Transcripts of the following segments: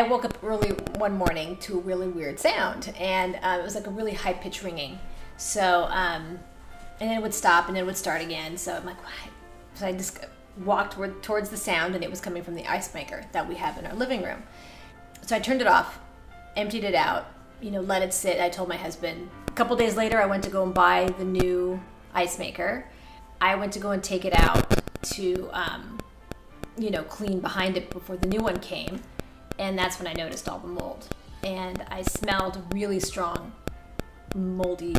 I woke up early one morning to a really weird sound, and it was like a really high pitch ringing. So, and then it would stop, and then it would start again. So I'm like, why? So I just walked towards the sound, and it was coming from the ice maker that we have in our living room. So I turned it off, emptied it out, let it sit. I told my husband. A couple days later, I went to go and buy the new ice maker. I went to go and take it out to, clean behind it before the new one came. And that's when I noticed all the mold. And I smelled really strong, moldy,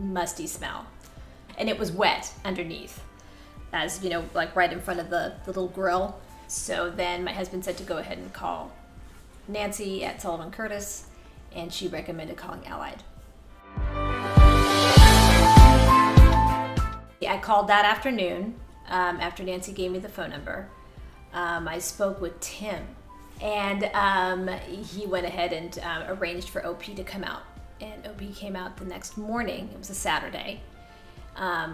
musty smell. And it was wet underneath, as, like right in front of the little grill. So then my husband said to go ahead and call Nancy at Sullivan Curtis, and she recommended calling Allied. I called that afternoon after Nancy gave me the phone number. I spoke with Tim, and he went ahead and arranged for OP to come out. And OP came out the next morning. It was a Saturday,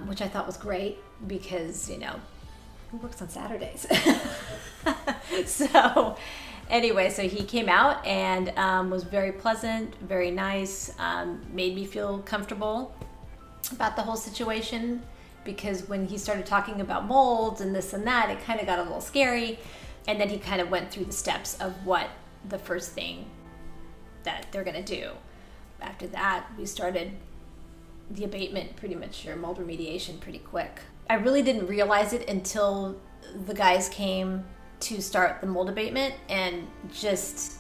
which I thought was great because, who works on Saturdays? So anyway, so he came out and was very pleasant, very nice, made me feel comfortable about the whole situation, because when he started talking about molds and this and that, it kind of got a little scary. And then he kind of went through the steps of what the first thing that they're gonna do. After that, we started the abatement pretty much, or mold remediation, pretty quick. I really didn't realize it until the guys came to start the mold abatement, and just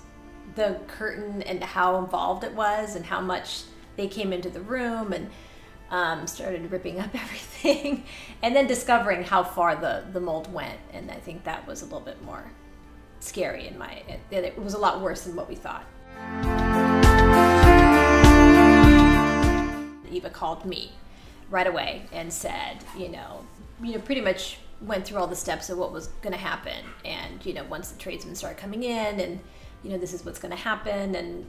the curtain and how involved it was and how much they came into the room and started ripping up everything, and then discovering how far the mold went. And I think that was a little bit more scary it was a lot worse than what we thought. Eva called me right away and said, pretty much went through all the steps of what was going to happen. And, once the tradesmen started coming in, and, this is what's going to happen. And,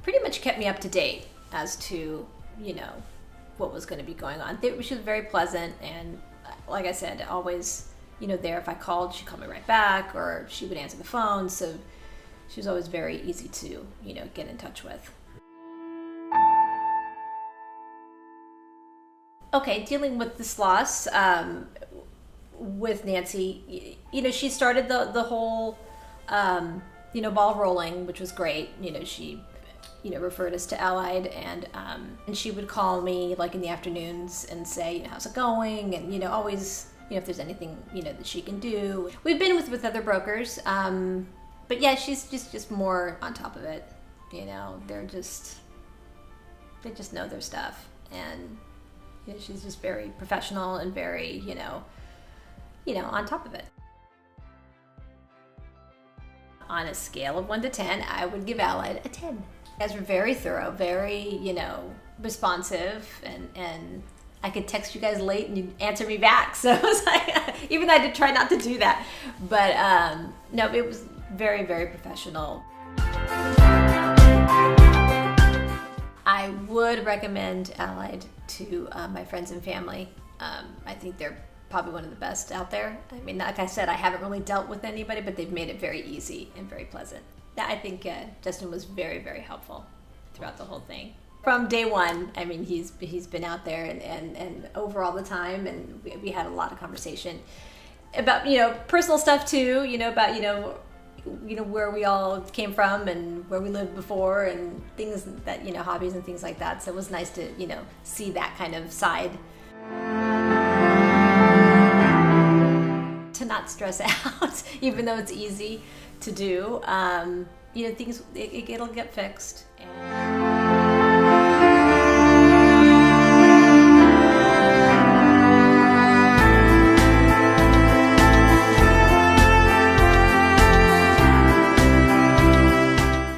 pretty much kept me up to date as to, what was going to be going on. She was very pleasant. And like I said, always, there. If I called, she'd call me right back, or she would answer the phone. So she was always very easy to, get in touch with. Okay, dealing with this loss with Nancy, she started the whole, ball rolling, which was great. She, referred us to Allied, and she would call me like in the afternoons and say, how's it going? And, always, if there's anything, that she can do. We've been with other brokers, but yeah, she's just more on top of it. They just know their stuff. And she's just very professional and very, on top of it. On a scale of 1 to 10, I would give Allied a 10. You guys were very thorough, very, responsive, and I could text you guys late and you'd answer me back. So it was like, even though I did try not to do that, but no, it was very, very professional. I would recommend Allied to my friends and family. I think they're probably one of the best out there. I mean, like I said, I haven't really dealt with anybody, but they've made it very easy and very pleasant. I think Justin was very, very helpful throughout the whole thing. From day one, I mean, he's been out there and over all the time, and we had a lot of conversation about, personal stuff too, about, where we all came from and where we lived before, and things that, hobbies and things like that. So it was nice to, see that kind of side. To not stress out, even though it's easy to do. Things, it'll get fixed. And